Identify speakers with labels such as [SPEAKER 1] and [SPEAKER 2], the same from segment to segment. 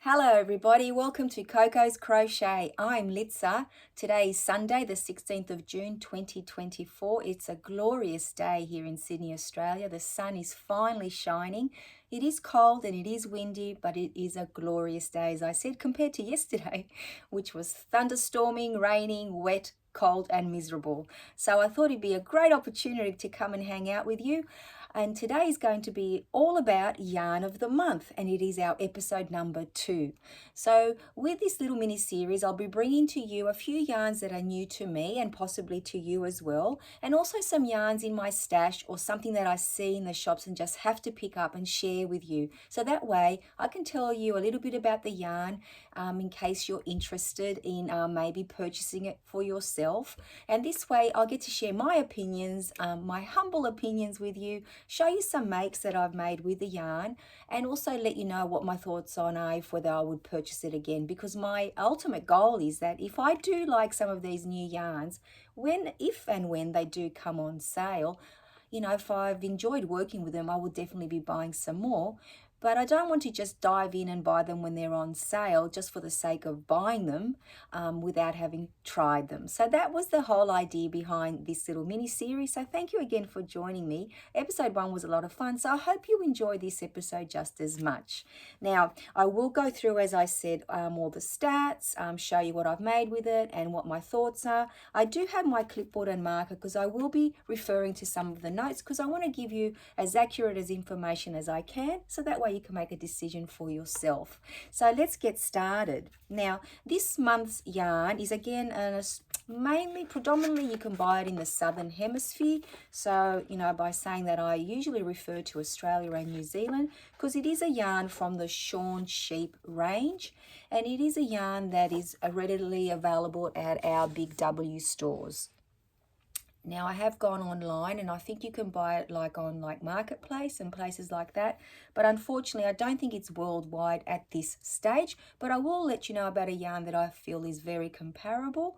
[SPEAKER 1] Hello everybody, welcome to Coco's Crochet. I'm Litsa. Today is Sunday the 16th of June 2024. It's a glorious day here in Sydney, Australia. The sun is finally shining. It is cold and it is windy, but it is a glorious day, as I said, compared to yesterday, which was thunderstorming, raining, wet, cold and miserable. So I thought it'd be a great opportunity to come and hang out with you. And today is going to be all about Yarn of the Month, and it is our episode number 2. So with this little mini series, I'll be bringing to you a few yarns that are new to me and possibly to you as well, and also some yarns in my stash or something that I see in the shops and just have to pick up and share with you. So that way I can tell you a little bit about the yarn in case you're interested in maybe purchasing it for yourself. And this way I'll get to share my opinions, my humble opinions with you, show you some makes that I've made with the yarn, and also let you know what my thoughts on are, if whether I would purchase it again, because my ultimate goal is that if I do like some of these new yarns, if and when they do come on sale, if I've enjoyed working with them, I will definitely be buying some more. But I don't want to just dive in and buy them when they're on sale just for the sake of buying them without having tried them. So that was the whole idea behind this little mini series. So thank you again for joining me. Episode 1 was a lot of fun, so I hope you enjoy this episode just as much. Now, I will go through, as I said, all the stats, show you what I've made with it and what my thoughts are. I do have my clipboard and marker because I will be referring to some of the notes because I want to give you as accurate as information as I can, so that way you can make a decision for yourself. So let's get started. Now, this month's yarn is again predominantly you can buy it in the southern hemisphere. So, by saying that, I usually refer to Australia and New Zealand because it is a yarn from the Shorn Sheep range, and it is a yarn that is readily available at our Big W stores. Now, I have gone online and I think you can buy it on Marketplace and places like that. But unfortunately, I don't think it's worldwide at this stage. But I will let you know about a yarn that I feel is very comparable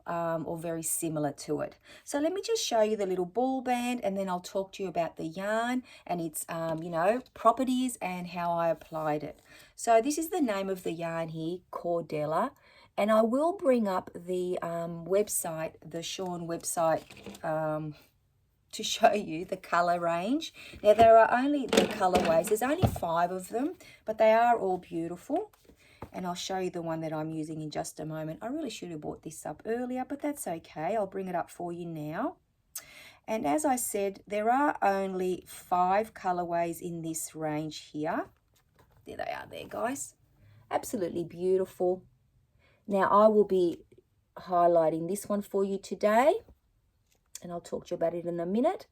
[SPEAKER 1] or very similar to it. So let me just show you the little ball band, and then I'll talk to you about the yarn and its, properties and how I applied it. So this is the name of the yarn here, Cordella. And I will bring up the website, the Shorn website, to show you the colour range. Now, there are only the colourways. There's only 5 of them, but they are all beautiful. And I'll show you the one that I'm using in just a moment. I really should have brought this up earlier, but that's okay. I'll bring it up for you now. And as I said, there are only 5 colourways in this range here. There they are there, guys. Absolutely beautiful. Now, I will be highlighting this one for you today, and I'll talk to you about it in a minute.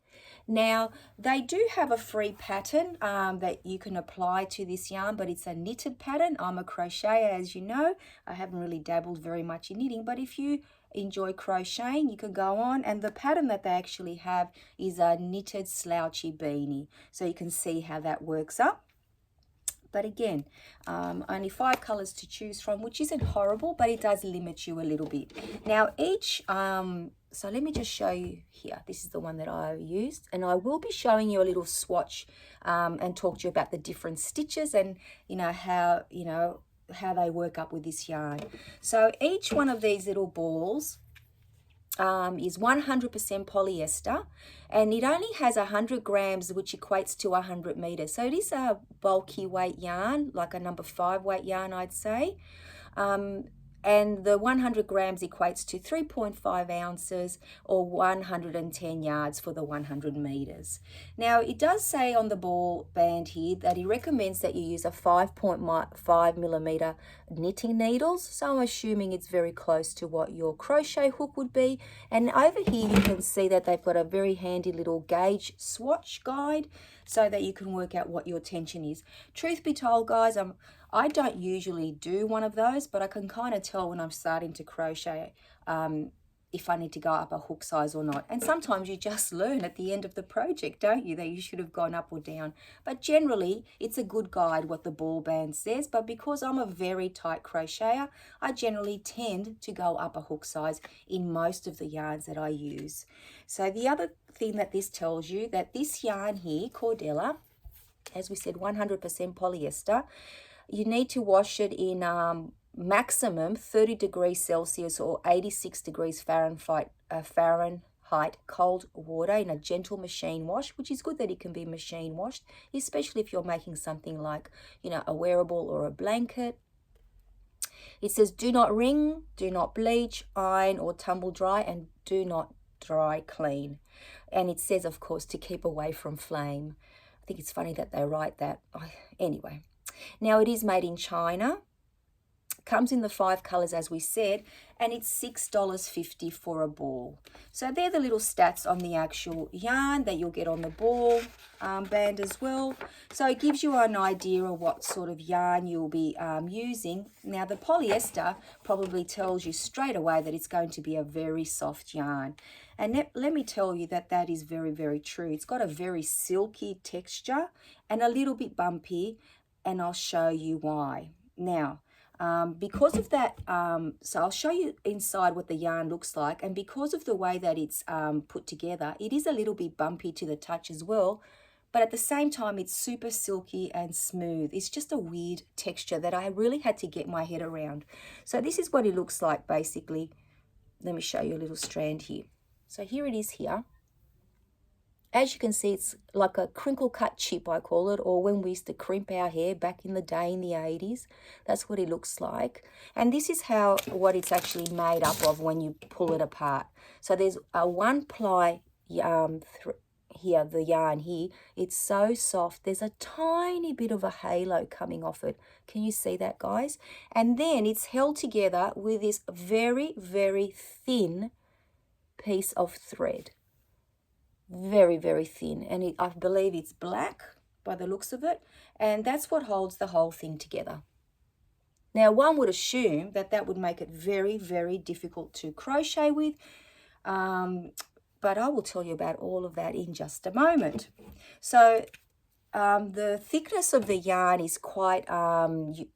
[SPEAKER 1] Now, they do have a free pattern that you can apply to this yarn, but it's a knitted pattern. I'm a crocheter, as you know. I haven't really dabbled very much in knitting, but if you enjoy crocheting, you can go on, and the pattern that they actually have is a knitted slouchy beanie. So you can see how that works up. But again, only 5 colours to choose from, which isn't horrible, but it does limit you a little bit. Now, so let me just show you here. This is the one that I used, and I will be showing you a little swatch and talk to you about the different stitches and, how they work up with this yarn. So each one of these little balls is 100% polyester, and it only has 100 grams, which equates to 100 meters. So it is a bulky weight yarn, like a number 5 weight yarn, I'd say. And the 100 grams equates to 3.5 ounces or 110 yards for the 100 meters. Now, it does say on the ball band here that he recommends that you use a 5.5 millimeter knitting needles. So I'm assuming it's very close to what your crochet hook would be. And over here, you can see that they've got a very handy little gauge swatch guide so that you can work out what your tension is. Truth be told, guys, I don't usually do one of those, but I can kind of tell when I'm starting to crochet if I need to go up a hook size or not. And sometimes you just learn at the end of the project, don't you, that you should have gone up or down. But generally, it's a good guide what the ball band says. But because I'm a very tight crocheter, I generally tend to go up a hook size in most of the yarns that I use. So the other thing that this tells you, that this yarn here, Cordella, as we said, 100% polyester, you need to wash it in maximum 30 degrees Celsius or 86 degrees Fahrenheit, cold water in a gentle machine wash, which is good that it can be machine washed, especially if you're making something like, you know, a wearable or a blanket. It says do not wring, do not bleach, iron or tumble dry, and do not dry clean. And it says, of course, to keep away from flame. I think it's funny that they write that. Anyway, now it is made in China. Comes in the 5 colors, as we said, and it's $6.50 for a ball. So they're the little stats on the actual yarn that you'll get on the ball band as well. So it gives you an idea of what sort of yarn you'll be using. Now the polyester probably tells you straight away that it's going to be a very soft yarn. And let me tell you that that is very, very true. It's got a very silky texture and a little bit bumpy, and I'll show you why. Now, because of that, so I'll show you inside what the yarn looks like, and because of the way that it's put together, it is a little bit bumpy to the touch as well, but at the same time it's super silky and smooth. It's just a weird texture that I really had to get my head around. So this is what it looks like basically. Let me show you a little strand here. So here it is here. As you can see, it's like a crinkle cut chip, I call it, or when we used to crimp our hair back in the day in the 80s. That's what it looks like. And this is what it's actually made up of when you pull it apart. So there's a 1 ply here, the yarn here. It's so soft. There's a tiny bit of a halo coming off it. Can you see that, guys? And then it's held together with this very, very thin piece of thread. Very, very thin, and I believe it's black by the looks of it, and that's what holds the whole thing together. Now, one would assume that that would make it very, very difficult to crochet with, but I will tell you about all of that in just a moment. So the thickness of the yarn is quite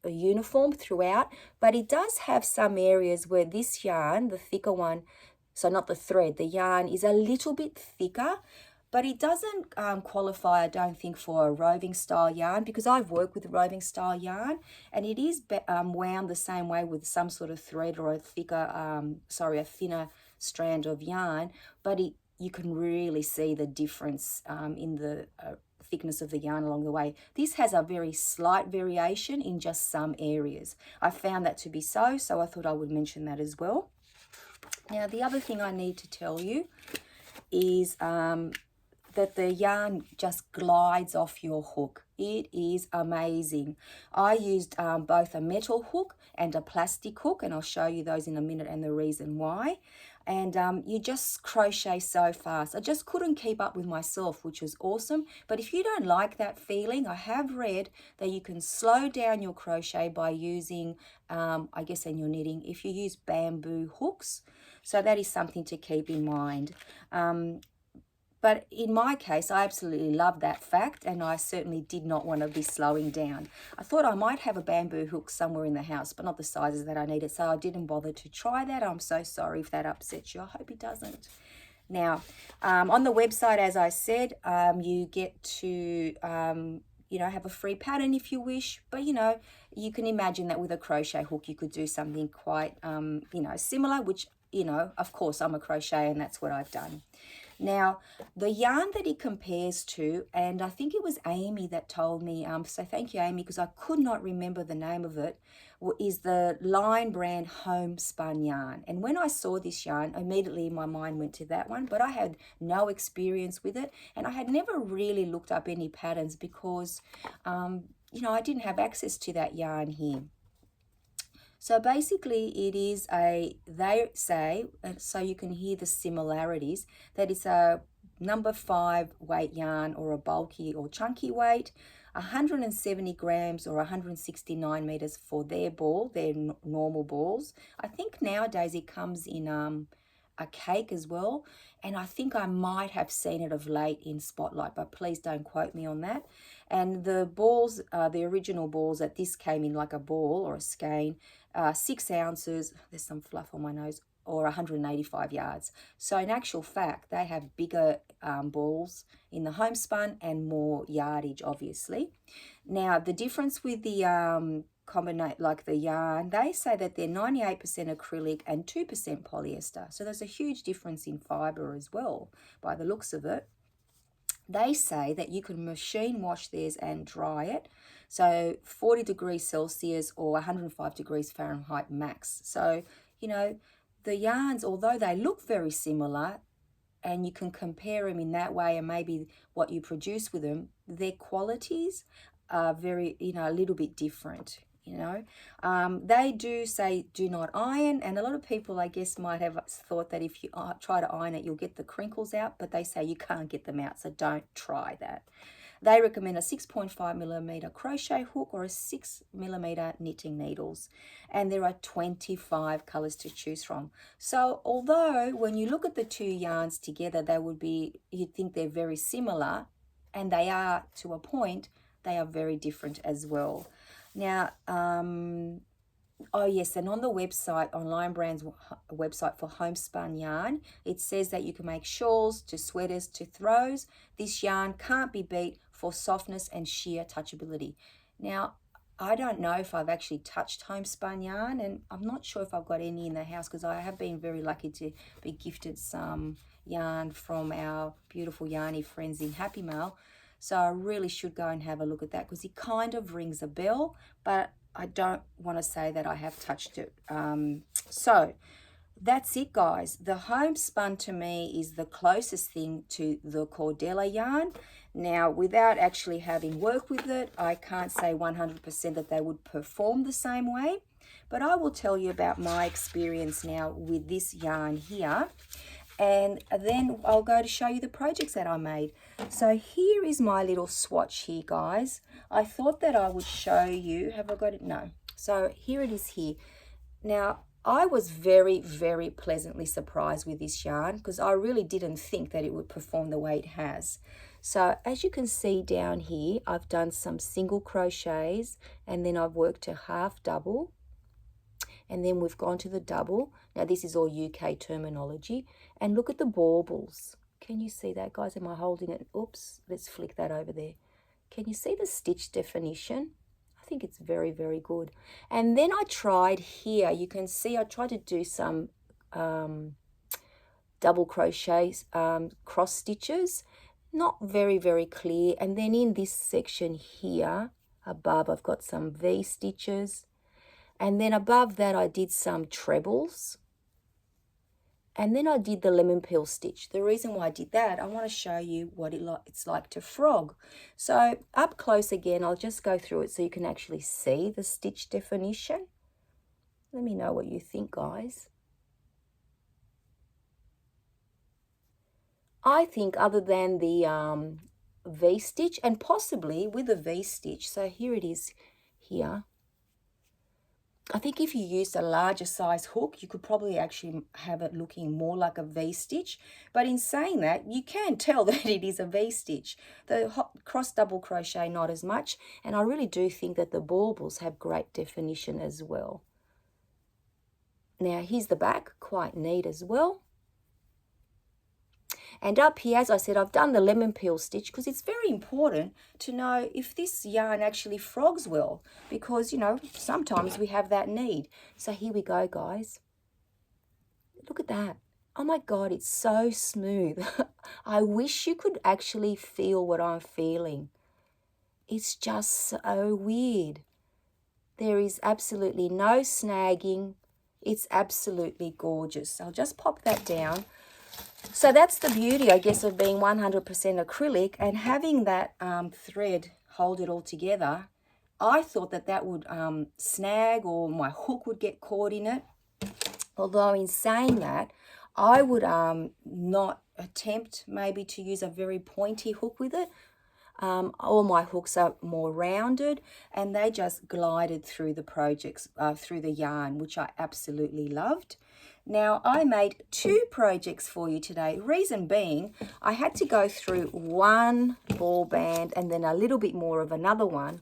[SPEAKER 1] uniform throughout, but it does have some areas where this yarn, the thicker one, so not the thread, the yarn is a little bit thicker, but it doesn't qualify, I don't think, for a roving style yarn, because I've worked with roving style yarn, and it is wound the same way with some sort of thread or a thinner strand of yarn, but you can really see the difference in the thickness of the yarn along the way. This has a very slight variation in just some areas. I found that to be so I thought I would mention that as well. Now, the other thing I need to tell you is that the yarn just glides off your hook. It is amazing. I used both a metal hook and a plastic hook, and I'll show you those in a minute and the reason why. And you just crochet so fast. I just couldn't keep up with myself, which was awesome. But if you don't like that feeling, I have read that you can slow down your crochet by using, I guess in your knitting, if you use bamboo hooks. So that is something to keep in mind. But in my case, I absolutely love that fact, and I certainly did not want to be slowing down. I thought I might have a bamboo hook somewhere in the house, but not the sizes that I needed, so I didn't bother to try that. I'm so sorry if that upsets you. I hope it doesn't. Now, on the website, as I said, you get to, have a free pattern if you wish, but, you can imagine that with a crochet hook, you could do something quite, similar, which, of course, I'm a crocheter, and that's what I've done. Now, the yarn that it compares to, and I think it was Amy that told me, so thank you, Amy, because I could not remember the name of it, is the Line brand homespun yarn. And when I saw this yarn, immediately my mind went to that one, but I had no experience with it, and I had never really looked up any patterns because, I didn't have access to that yarn here. So basically it is they say, so you can hear the similarities, that it's a number 5 weight yarn or a bulky or chunky weight, 170 grams or 169 meters for their ball, their normal balls. I think nowadays it comes in a cake as well, and I think I might have seen it of late in Spotlight, but please don't quote me on that. And the balls, the original balls that this came in, like a ball or a skein, 6 ounces, there's some fluff on my nose, or 185 yards. So in actual fact, they have bigger balls in the homespun and more yardage, obviously. Now, the difference with the like the yarn, they say that they're 98% acrylic and 2% polyester. So there's a huge difference in fiber as well, by the looks of it. They say that you can machine wash theirs and dry it. So 40 degrees Celsius or 105 degrees Fahrenheit max. So, you know, the yarns, although they look very similar, and you can compare them in that way, and maybe what you produce with them, their qualities are very, you know, a little bit different. You know, they do say do not iron, and a lot of people, I guess, might have thought that if you try to iron it, you'll get the crinkles out, but they say you can't get them out, so don't try that. They recommend a 6.5mm crochet hook or a 6mm knitting needles, and there are 25 colors to choose from. So although when you look at the two yarns together, they would be, you'd think they're very similar, and they are to a point, they are very different as well. Now, oh yes, and on the website, Online Brands website for homespun yarn, it says that you can make shawls to sweaters to throws. This yarn can't be beat for softness and sheer touchability. Now, I don't know if I've actually touched homespun yarn, and I'm not sure if I've got any in the house, because I have been very lucky to be gifted some yarn from our beautiful yarny friends in Happy Mail. So I really should go and have a look at that, because it kind of rings a bell, but I don't want to say that I have touched it. So that's it, guys. The homespun to me is the closest thing to the Cordella yarn. Now, without actually having worked with it, I can't say 100% that they would perform the same way, but I will tell you about my experience now with this yarn here. And then I'll go to show you the projects that I made. So here is my little swatch here, guys. I thought that I would show you. Have I got it? No. So here it is here. Now, I was very, very pleasantly surprised with this yarn, because I really didn't think that it would perform the way it has. So as you can see down here, I've done some single crochets, and then I've worked a half double, and then we've gone to the double. Now this is all UK terminology. And look at the baubles. Can you see that, guys? Am I holding it? Oops, let's flick that over there. Can you see the stitch definition? I think it's very, very good. And then I tried here, you can see I tried to do some double crochets, cross stitches. Not very, very clear. And then in this section here above, I've got some V stitches. And then above that, I did some trebles. And then I did the lemon peel stitch. The reason why I did that, I want to show you what it's like to frog. So up close again, I'll just go through it so you can actually see the stitch definition. Let me know what you think, guys. I think other than the V-stitch, and possibly with a V-stitch, so here it is here. I think if you used a larger size hook, you could probably actually have it looking more like a V-stitch. But in saying that, you can tell that it is a V-stitch. The cross double crochet, not as much. And I really do think that the baubles have great definition as well. Now, here's the back, quite neat as well. And up here, as I said, I've done the lemon peel stitch because it's very important to know if this yarn actually frogs well, because, you know, sometimes we have that need. So here we go, guys. Look at that. Oh my God, it's so smooth. I wish you could actually feel what I'm feeling. It's just so weird. There is absolutely no snagging. It's absolutely gorgeous. I'll just pop that down. So that's the beauty, I guess, of being 100% acrylic and having that thread hold it all together. I thought that that would snag or my hook would get caught in it. Although in saying that, I would not attempt maybe to use a very pointy hook with it. All my hooks are more rounded and they just glided through the projects, through the yarn, which I absolutely loved. Now, I made 2 projects for you today. Reason being, I had to go through one ball band and then a little bit more of another one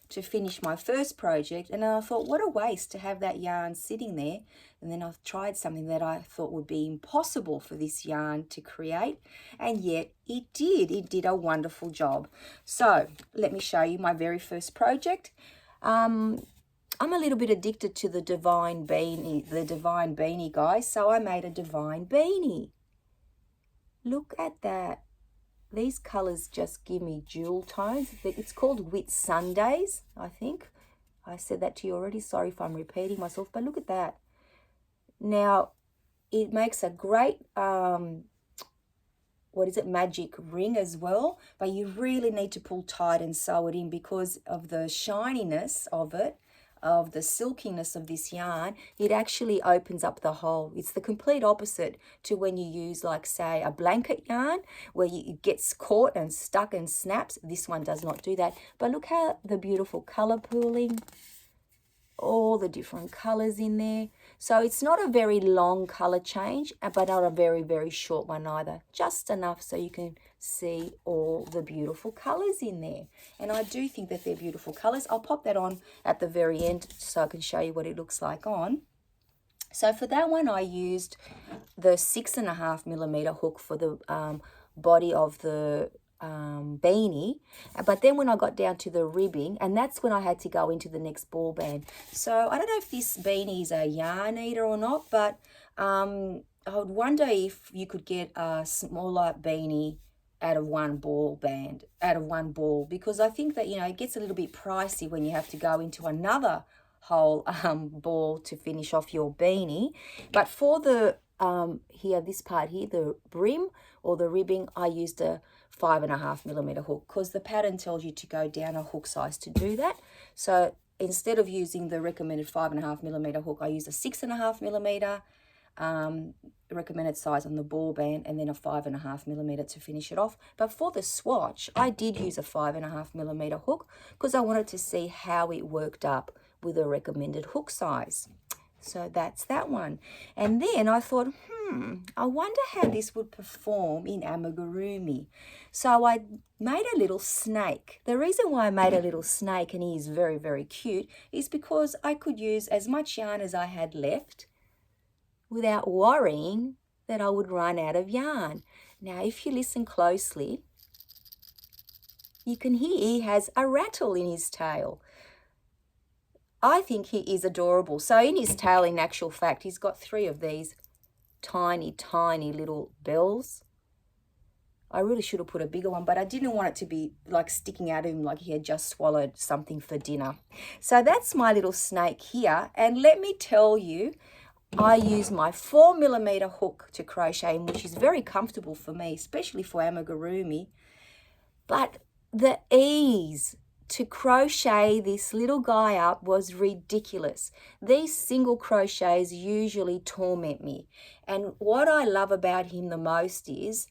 [SPEAKER 1] to finish my first project, and then I thought, what a waste to have that yarn sitting there. And then I've tried something that I thought would be impossible for this yarn to create, and yet it did a wonderful job. So let me show you my very first project. I'm a little bit addicted to the divine beanie, guys, so I made a divine beanie. Look at that. These colors just give me jewel tones. It's called Whit Sundays, I think. I said that to you already. Sorry if I'm repeating myself, but look at that. Now, it makes a great, magic ring as well, but you really need to pull tight and sew it in because of the shininess of it, of the silkiness of this yarn. It actually opens up the hole. It's the complete opposite to when you use, like, say, a blanket yarn where it gets caught and stuck and snaps. This one does not do that. But look how the beautiful color pooling, all the different colors in there. So it's not a very long color change, but not a very, very short one either. Just enough so you can see all the beautiful colors in there. And I do think that they're beautiful colors. I'll pop that on at the very end so I can show you what it looks like on. So for that one, I used the 6.5mm hook for the body of the beanie, but then when I got down to the ribbing, and that's when I had to go into the next ball band. So I don't know if this beanie is a yarn eater or not, but I would wonder if you could get a smaller beanie out of one ball, because I think that, you know, it gets a little bit pricey when you have to go into another whole ball to finish off your beanie. But for the this part here, the brim or the ribbing, I used a 5.5mm hook because the pattern tells you to go down a hook size to do that. So instead of using the recommended 5.5mm hook, I used a 6.5mm recommended size on the ball band, and then a 5.5mm to finish it off. But for the swatch, I did use a 5.5mm hook because I wanted to see how it worked up with a recommended hook size. So that's that one. And then I thought, I wonder how this would perform in amigurumi. So I made a little snake. The reason why I made a little snake, and he is very, very cute, is because I could use as much yarn as I had left without worrying that I would run out of yarn. Now, if you listen closely, you can hear he has a rattle in his tail. I think he is adorable. So in his tail, in actual fact, he's got 3 of these tiny, tiny little bells. I really should have put a bigger one, but I didn't want it to be like sticking out of him like he had just swallowed something for dinner. So that's my little snake here. And let me tell you, I use my 4mm hook to crochet in, which is very comfortable for me, especially for amigurumi. But the ease to crochet this little guy up was ridiculous. These single crochets usually torment me. And what I love about him the most is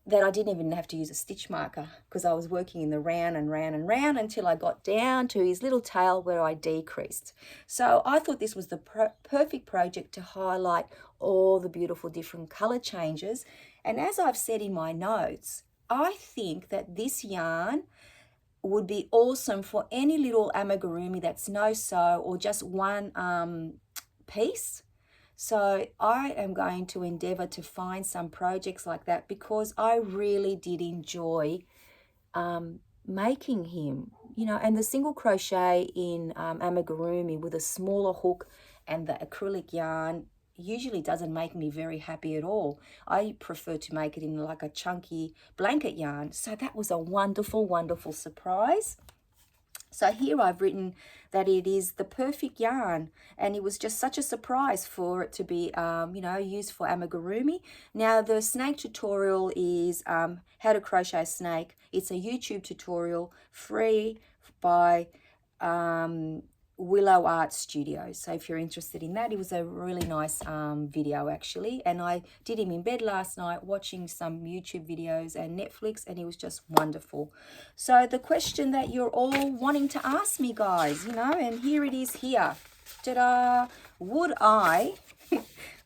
[SPEAKER 1] that I didn't even have to use a stitch marker because I was working in the round and round and round until I got down to his little tail where I decreased. So I thought this was the perfect project to highlight all the beautiful different color changes. And as I've said in my notes, I think that this yarn would be awesome for any little amigurumi that's no-sew or just one piece. So I am going to endeavour to find some projects like that because I really did enjoy making him, you know. And the single crochet in amigurumi with a smaller hook and the acrylic yarn usually doesn't make me very happy at all. I prefer to make it in like a chunky blanket yarn. So that was a wonderful, wonderful surprise. So here I've written that it is the perfect yarn, and it was just such a surprise for it to be, used for amigurumi. Now the snake tutorial is how to crochet a snake. It's a YouTube tutorial, free by Willow Art Studios. So if you're interested in that, it was a really nice video actually, and I did him in bed last night watching some YouTube videos and Netflix, and it was just wonderful. So the question that you're all wanting to ask me, guys, and here it is here. Ta-da! Would I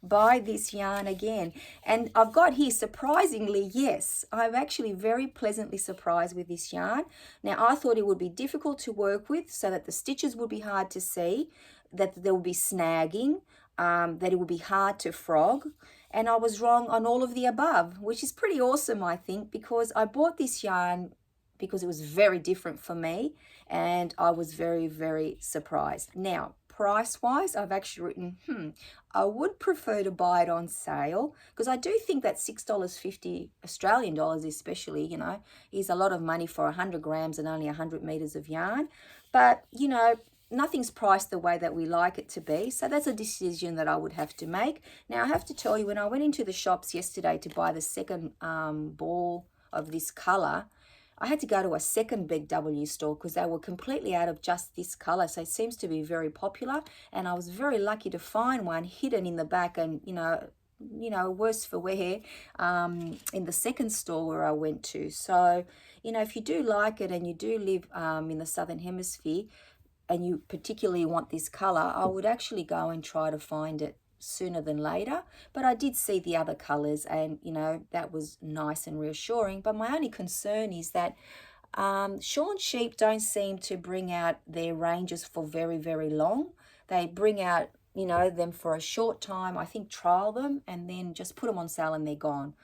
[SPEAKER 1] buy this yarn again. And I've got here, surprisingly, yes, I'm actually very pleasantly surprised with this yarn. Now, I thought it would be difficult to work with, so that the stitches would be hard to see, that there would be snagging, that it would be hard to frog. And I was wrong on all of the above, which is pretty awesome, I think, because I bought this yarn because it was very different for me, and I was very, very surprised. Now, price-wise, I've actually written, I would prefer to buy it on sale, because I do think that $6.50 Australian dollars especially, you know, is a lot of money for 100 grams and only 100 meters of yarn. But, you know, nothing's priced the way that we like it to be. So that's a decision that I would have to make. Now, I have to tell you, when I went into the shops yesterday to buy the second ball of this color, I had to go to a second Big W store because they were completely out of just this color. So it seems to be very popular. And I was very lucky to find one hidden in the back, and, you know, worse for wear, in the second store where I went to. So, you know, if you do like it and you do live in the Southern Hemisphere, and you particularly want this color, I would actually go and try to find it sooner than later. But I did see the other colors, and, you know, that was nice and reassuring. But my only concern is that Shawn Sheep don't seem to bring out their ranges for very, very long. They bring out, you know, them for a short time, I think, trial them, and then just put them on sale and they're gone.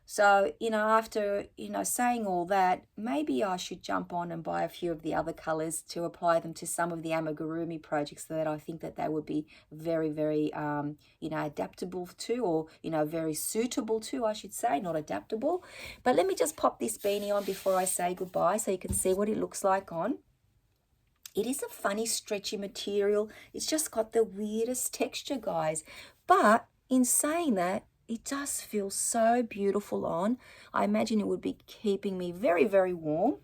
[SPEAKER 1] So, you know, after, you know, saying all that, maybe I should jump on and buy a few of the other colors to apply them to some of the amigurumi projects that I think that they would be very, very, you know, adaptable to, or, you know, very suitable to, I should say, not adaptable. But let me just pop this beanie on before I say goodbye so you can see what it looks like on. It is a funny stretchy material. It's just got the weirdest texture, guys. But in saying that, it does feel so beautiful on. I imagine it would be keeping me very, very warm.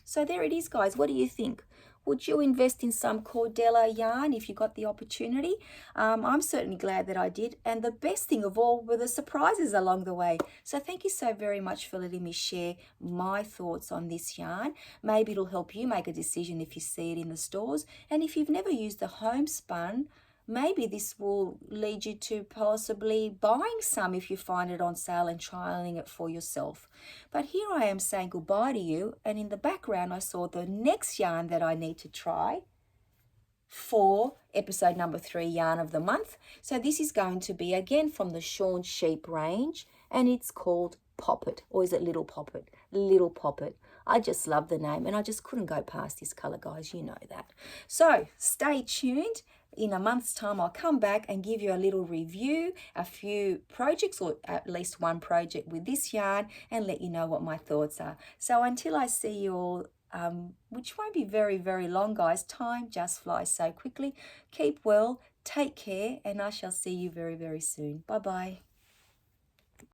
[SPEAKER 1] So there it is, guys. What do you think? Would you invest in some Cordella yarn if you got the opportunity? I'm certainly glad that I did. And the best thing of all were the surprises along the way. So thank you so very much for letting me share my thoughts on this yarn. Maybe it'll help you make a decision if you see it in the stores. And if you've never used the homespun, maybe this will lead you to possibly buying some if you find it on sale and trialing it for yourself. But here I am saying goodbye to you, and in the background I saw the next yarn that I need to try for episode number 3, yarn of the month. So this is going to be again from the Shawn Sheep range, and it's called Poppet, or is it Little Poppet? Little Poppet. I just love the name, and I just couldn't go past this color, guys. You know that. So stay tuned. In a month's time, I'll come back and give you a little review, a few projects, or at least one project with this yarn, and let you know what my thoughts are. So until I see you all, which won't be very, very long, guys. Time just flies so quickly. Keep well, take care, and I shall see you very, very soon. Bye-bye.